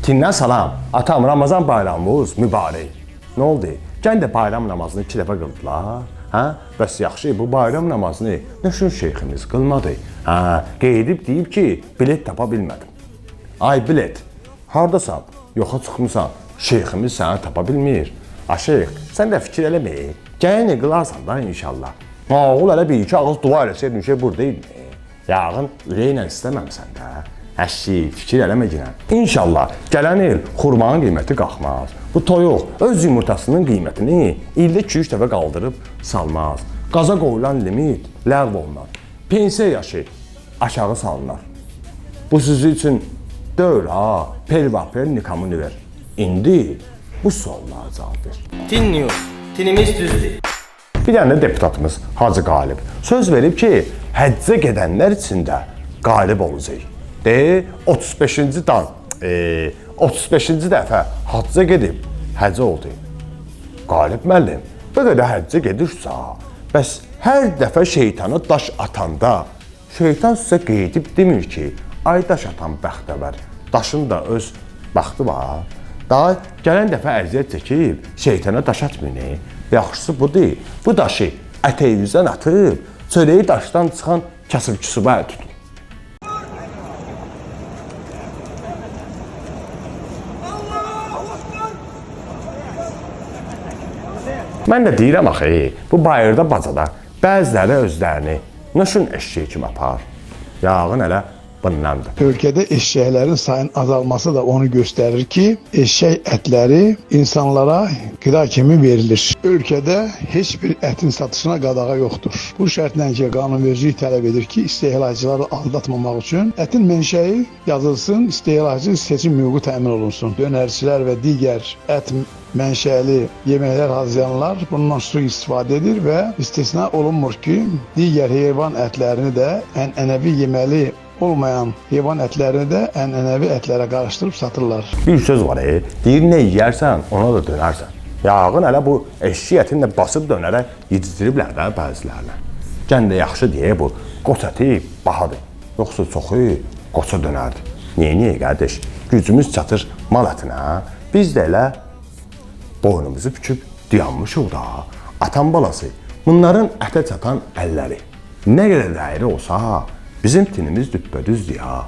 Tindən salam. Atam, Ramazan bayramımız mübarək. Nə oldu? Gən də bayram namazını 2 dəfə qıldılar. Hə? Bəs yaxşı, bu bayram namazını Nəşün şeyximiz qılmadı. Hə, qeydib deyib ki, bilet tapa bilmədim. Ay bilet, hardasan? Yoxa çıxmısan. Şeyximiz səni tapa bilmir. A şeyx, sən də fikir eləmə. Gələni qılarsan da inşallah. Oğul elə bir iki ağız dua eləsəydin şey buradaydı. Yağın ürəklə istəməmsən də. Əşi, fikir eləmə ginən. İnşallah gələn il xurmanın qiyməti qalxmaz. Bu toyuq öz yumurtasının qiymətini ildə 2-3 dəfə qaldırıb salmaz. Qaza qoyulan limit ləğv olunar. Pensiya yaşı aşağı salınır. Bu sizin üçün deyil ha. Pelvapel nikamını ver. İndi bu suallara cavab ver. Tinniyor. Tinimiz düzdür. Bir dənə deputatımız Hacı Qalib söz verib ki, həccə gedənlər içində qalib olacaq. 35-ci 35-ci dəfə həcca gedib, həccə oldu. Qalib müəllim, bu qədər həccə gedirsə, bəs hər dəfə şeytana daş atanda, şeytan sizə qeydib demir ki, ay daş atan bəxtəvər, daşın da öz bəxti var. Daha gələn dəfə əziyyət çəkib, şeytana daş atmayın. Yaxşısı budur, bu daşı ətəyinizdən atıb, çörəyi daşdan çıxan kasıb-küsubə tutun. Mən də deyirəm axı, bu bayırda bacada bəziləri özlərini Nəşün eşeği kimi apar. Yağın elə bundandır. Ölkədə eşşəklərin sayının azalması da onu göstərir ki, eşşək ətləri insanlara qida kimi verilir. Ölkədə heç bir ətin satışına qadağa yoxdur. Bu şərtlə ki, qanunvericilik tələb edir ki, istehlakçıları aldatmamaq üçün ətin mənşəyi yazılsın, istehlakçı seçim hüququ təmin olunsun. Dönərçilər və digər ət mənşəli yeməklər hazırlayanlar bundan sui-istifadə edir və istisna olunmur ki, digər heyvan ətlərini də ənənəvi yeməli olmayan heyvan ətlərini də ənənəvi ətlərə qarışdırıb satırlar. Bir söz var, deyir nə yeyərsən, ona da dönərsən. Yağın elə bu eşşək ətini də basıb dönərək yedizdiriblər də bəzilərinə. Gən də yaxşı deyə bu, qoç əti bahadır. Yoxsa çoxu qoça dönərdir. Niyə qardaş? Gücümüz çatır mal ətinə. Biz də elə boynumuzu büküb dayanmışıq da. Atan balası, bunların ətə çatan əlləri nə qədər dəyəri olsa, bizim tinimiz düppədüzdür ya.